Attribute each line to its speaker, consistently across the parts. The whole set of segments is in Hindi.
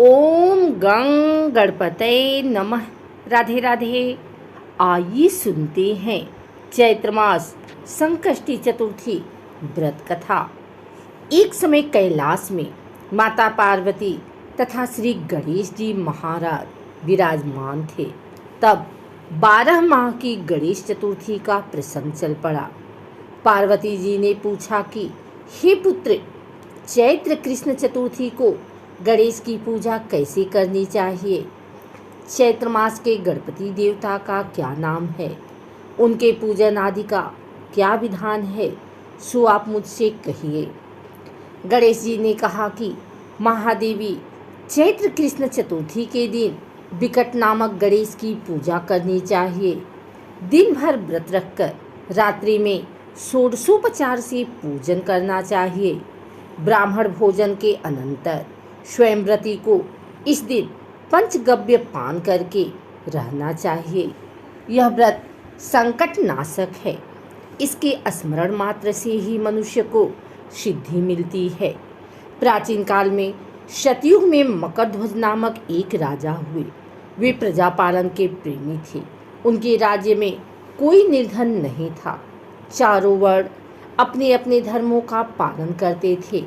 Speaker 1: ओम गं गणपतये नमः। राधे राधे। आइए सुनते हैं चैत्र मास संकष्टी चतुर्थी व्रत कथा। एक समय कैलाश में माता पार्वती तथा श्री गणेश जी महाराज विराजमान थे। तब 12 माह की गणेश चतुर्थी का प्रसंग चल पड़ा। पार्वती जी ने पूछा कि हे पुत्र, चैत्र कृष्ण चतुर्थी को गणेश की पूजा कैसे करनी चाहिए? चैत्र मास के गणपति देवता का क्या नाम है? उनके पूजन आदि का क्या विधान है? सो आप मुझसे कहिए। गणेश जी ने कहा कि महादेवी, चैत्र कृष्ण चतुर्थी के दिन विकट नामक गणेश की पूजा करनी चाहिए। दिन भर व्रत रखकर रात्रि में षोडशोपचार से पूजन करना चाहिए। ब्राह्मण भोजन के अनंतर स्वयंव्रती को इस दिन पंचगव्य पान करके रहना चाहिए। यह व्रत संकट नाशक है। इसके स्मरण मात्र से ही मनुष्य को सिद्धि मिलती है। प्राचीन काल में सतयुग में मकरध्वज नामक एक राजा हुए। वे प्रजापालन के प्रेमी थे। उनके राज्य में कोई निर्धन नहीं था। चारों वर्ण अपने अपने धर्मों का पालन करते थे।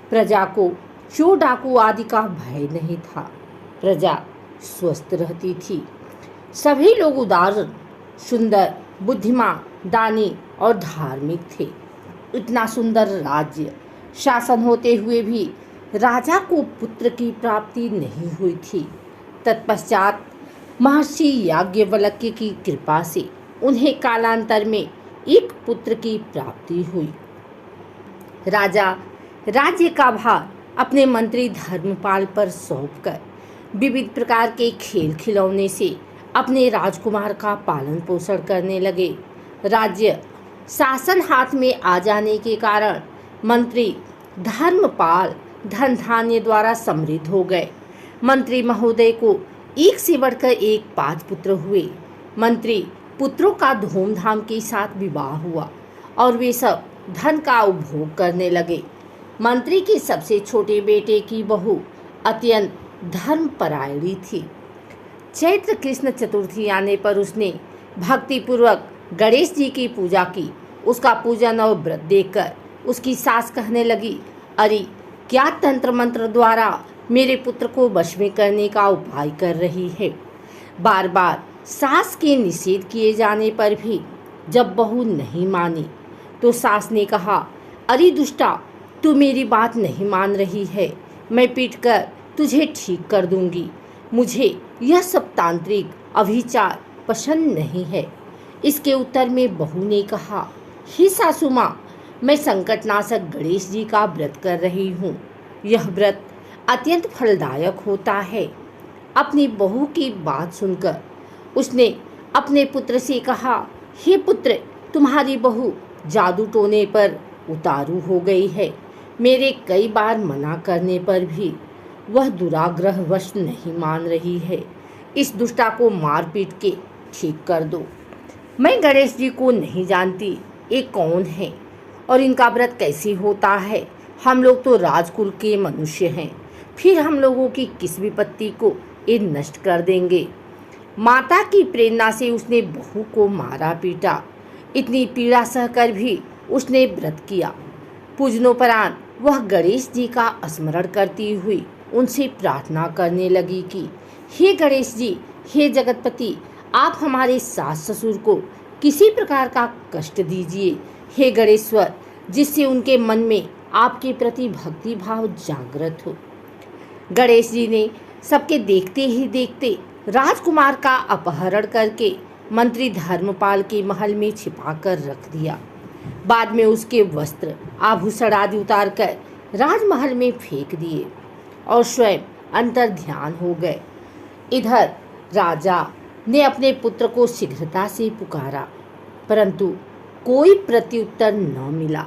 Speaker 1: प्रजा को चोर डाकू आदि का भय नहीं था। प्रजा स्वस्थ रहती थी। सभी लोग उदार, सुंदर, बुद्धिमान, दानी और धार्मिक थे। इतना सुंदर राज्य शासन होते हुए भी राजा को पुत्र की प्राप्ति नहीं हुई थी। तत्पश्चात महर्षि याज्ञवल्क्य की कृपा से उन्हें कालांतर में एक पुत्र की प्राप्ति हुई। राजा राज्य का भार अपने मंत्री धर्मपाल पर सौंपकर विविध प्रकार के खेल खिलौने से अपने राजकुमार का पालन पोषण करने लगे। राज्य शासन हाथ में आ जाने के कारण मंत्री धर्मपाल धन धान्य द्वारा समृद्ध हो गए। मंत्री महोदय को एक से बढ़कर एक 5 पुत्र हुए। मंत्री पुत्रों का धूमधाम के साथ विवाह हुआ और वे सब धन का उपभोग करने लगे। मंत्री के सबसे छोटे बेटे की बहू अत्यंत धर्मपरायणी थी। चैत्र कृष्ण चतुर्थी आने पर उसने भक्तिपूर्वक गणेश जी की पूजा की। उसका पूजन और व्रत देखकर उसकी सास कहने लगी, अरे क्या तंत्र मंत्र द्वारा मेरे पुत्र को वश में करने का उपाय कर रही है। बार बार सास के निषेध किए जाने पर भी जब बहू नहीं मानी तो सास ने कहा, अरे दुष्टा, तू मेरी बात नहीं मान रही है। मैं पीटकर तुझे ठीक कर दूंगी। मुझे यह सब तांत्रिक अभिचार पसंद नहीं है। इसके उत्तर में बहू ने कहा, हे सासू माँ, मैं संकटनाशक गणेश जी का व्रत कर रही हूँ। यह व्रत अत्यंत फलदायक होता है। अपनी बहू की बात सुनकर उसने अपने पुत्र से कहा, हे पुत्र, तुम्हारी बहू जादू टोने पर उतारू हो गई है। मेरे कई बार मना करने पर भी वह दुराग्रहवश नहीं मान रही है। इस दुष्टा को मार पीट के ठीक कर दो। मैं गणेश जी को नहीं जानती, ये कौन है और इनका व्रत कैसे होता है। हम लोग तो राजकुल के मनुष्य हैं, फिर हम लोगों की किस विपत्ति को ये नष्ट कर देंगे। माता की प्रेरणा से उसने बहू को मारा पीटा। इतनी पीड़ा सहकर भी उसने व्रत किया। पूजनोपरांत वह गणेश जी का स्मरण करती हुई उनसे प्रार्थना करने लगी कि हे गणेश जी, हे जगतपति, आप हमारे सास ससुर को किसी प्रकार का कष्ट दीजिए। हे गणेश्वर, जिससे उनके मन में आपके प्रति भक्ति भाव जागृत हो। गणेश जी ने सबके देखते ही देखते राजकुमार का अपहरण करके मंत्री धर्मपाल के महल में छिपा कर रख दिया। बाद में उसके वस्त्र आभूषण आदि उतार कर राजमहल में फेंक दिए और स्वयं अंतर ध्यान हो गए। इधर राजा ने अपने पुत्र को शीघ्रता से पुकारा, परंतु कोई प्रत्युत्तर न मिला।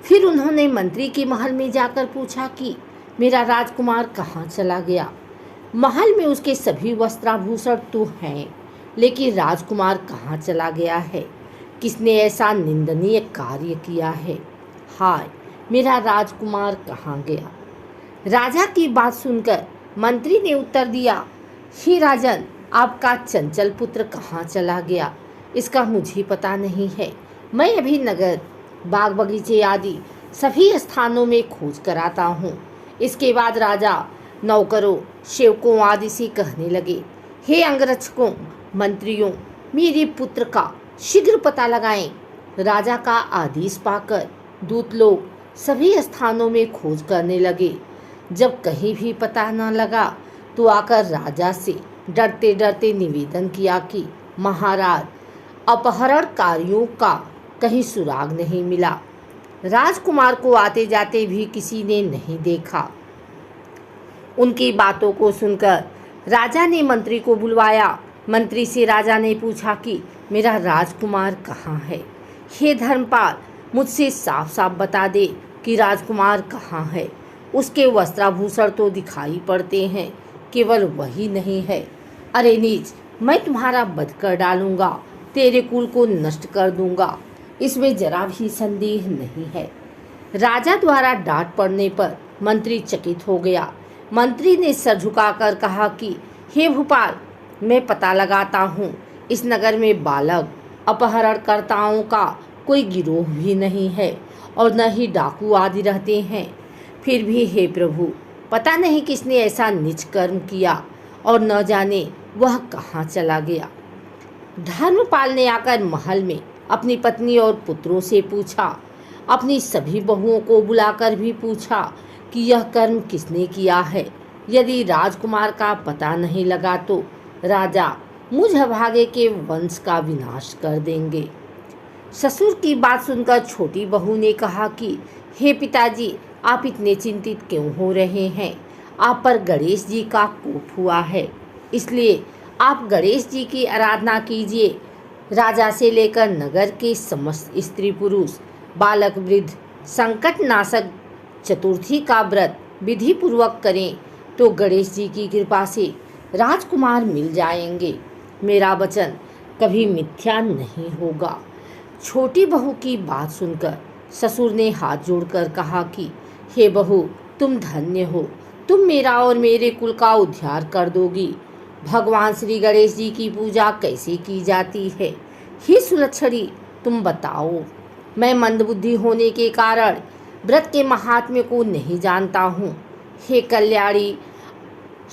Speaker 1: फिर उन्होंने मंत्री के महल में जाकर पूछा कि मेरा राजकुमार कहाँ चला गया। महल में उसके सभी वस्त्राभूषण तो हैं, लेकिन राजकुमार कहाँ चला गया है? किसने ऐसा निंदनीय कार्य किया है? हाय, मेरा राजकुमार कहाँ गया? राजा की बात सुनकर मंत्री ने उत्तर दिया, हे राजन, आपका चंचल पुत्र कहाँ चला गया, इसका मुझे पता नहीं है। मैं अभी नगर, बाग बगीचे आदि सभी स्थानों में खोज कराता हूँ। इसके बाद राजा नौकरों, सेवकों आदि से कहने लगे, हे अंगरक्षकों, मंत्रियों, मेरे पुत्र का शीघ्र पता लगाएं। राजा का आदेश पाकर दूत लोग सभी स्थानों में खोज करने लगे। जब कहीं भी पता न लगा तो आकर राजा से डरते डरते निवेदन किया कि महाराज, अपहरणकारियों का कहीं सुराग नहीं मिला। राजकुमार को आते जाते भी किसी ने नहीं देखा। उनकी बातों को सुनकर राजा ने मंत्री को बुलवाया। मंत्री से राजा ने पूछा कि मेरा राजकुमार कहाँ है। हे धर्मपाल, मुझसे साफ साफ बता दे कि राजकुमार कहाँ है। उसके वस्त्राभूषण तो दिखाई पड़ते हैं, केवल वही नहीं है। अरे नीच, मैं तुम्हारा वध कर डालूंगा, तेरे कुल को नष्ट कर दूंगा, इसमें जरा भी संदेह नहीं है। राजा द्वारा डांट पड़ने पर मंत्री चकित हो गया। मंत्री ने सर झुकाकर कहा कि हे भूपाल, मैं पता लगाता हूँ, इस नगर में बालक अपहरणकर्ताओं का कोई गिरोह भी नहीं है और न ही डाकू आदि रहते हैं। फिर भी हे प्रभु, पता नहीं किसने ऐसा नीच कर्म किया और न जाने वह कहाँ चला गया। धर्मपाल ने आकर महल में अपनी पत्नी और पुत्रों से पूछा, अपनी सभी बहुओं को बुलाकर भी पूछा कि यह कर्म किसने किया है। यदि राजकुमार का पता नहीं लगा तो राजा मुझ अभागे के वंश का विनाश कर देंगे। ससुर की बात सुनकर छोटी बहू ने कहा कि हे पिताजी, आप इतने चिंतित क्यों हो रहे हैं। आप पर गणेश जी का कोप हुआ है, इसलिए आप गणेश जी की आराधना कीजिए। राजा से लेकर नगर के समस्त स्त्री पुरुष, बालक वृद्ध संकट नाशक चतुर्थी का व्रत विधि पूर्वक करें तो गणेश जी की कृपा से राजकुमार मिल जाएंगे। मेरा वचन कभी मिथ्या नहीं होगा। छोटी बहू की बात सुनकर ससुर ने हाथ जोड़कर कहा कि हे बहू, तुम धन्य हो, तुम मेरा और मेरे कुल का उद्धार कर दोगी। भगवान श्री गणेश जी की पूजा कैसे की जाती है, हे सुलक्षणी, तुम बताओ। मैं मंदबुद्धि होने के कारण व्रत के महात्म्य को नहीं जानता हूँ। हे कल्याणी,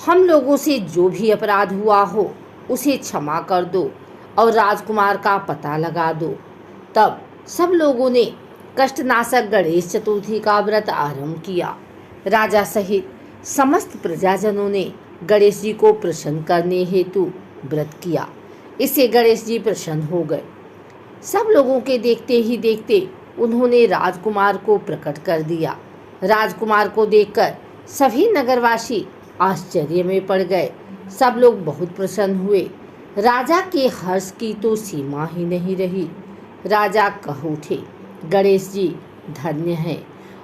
Speaker 1: हम लोगों से जो भी अपराध हुआ हो उसे क्षमा कर दो और राजकुमार का पता लगा दो। तब सब लोगों ने कष्टनाशक गणेश चतुर्थी का व्रत आरंभ किया। राजा सहित समस्त प्रजाजनों ने गणेश जी को प्रसन्न करने हेतु व्रत किया। इससे गणेश जी प्रसन्न हो गए। सब लोगों के देखते ही देखते उन्होंने राजकुमार को प्रकट कर दिया। राजकुमार को देखकर सभी नगरवासी आश्चर्य में पड़ गए। सब लोग बहुत प्रसन्न हुए। राजा के हर्ष की तो सीमा ही नहीं रही। राजा कह उठे, गणेश जी धन्य हैं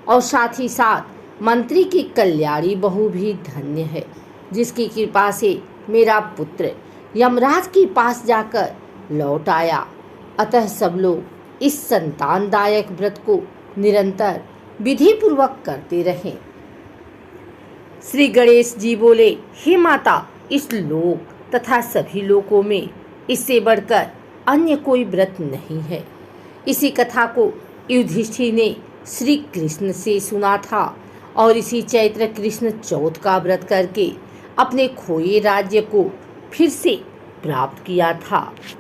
Speaker 1: और साथ ही साथ मंत्री की कल्याणी बहू भी धन्य है, जिसकी कृपा से मेरा पुत्र यमराज के पास जाकर लौट आया। अतः सब लोग इस संतानदायक व्रत को निरंतर विधि पूर्वक करते रहें। श्री गणेश जी बोले, हे माता, इस लोक तथा सभी लोकों में इससे बढ़कर अन्य कोई व्रत नहीं है। इसी कथा को युधिष्ठिर ने श्री कृष्ण से सुना था और इसी चैत्र कृष्ण चौथ का व्रत करके अपने खोए राज्य को फिर से प्राप्त किया था।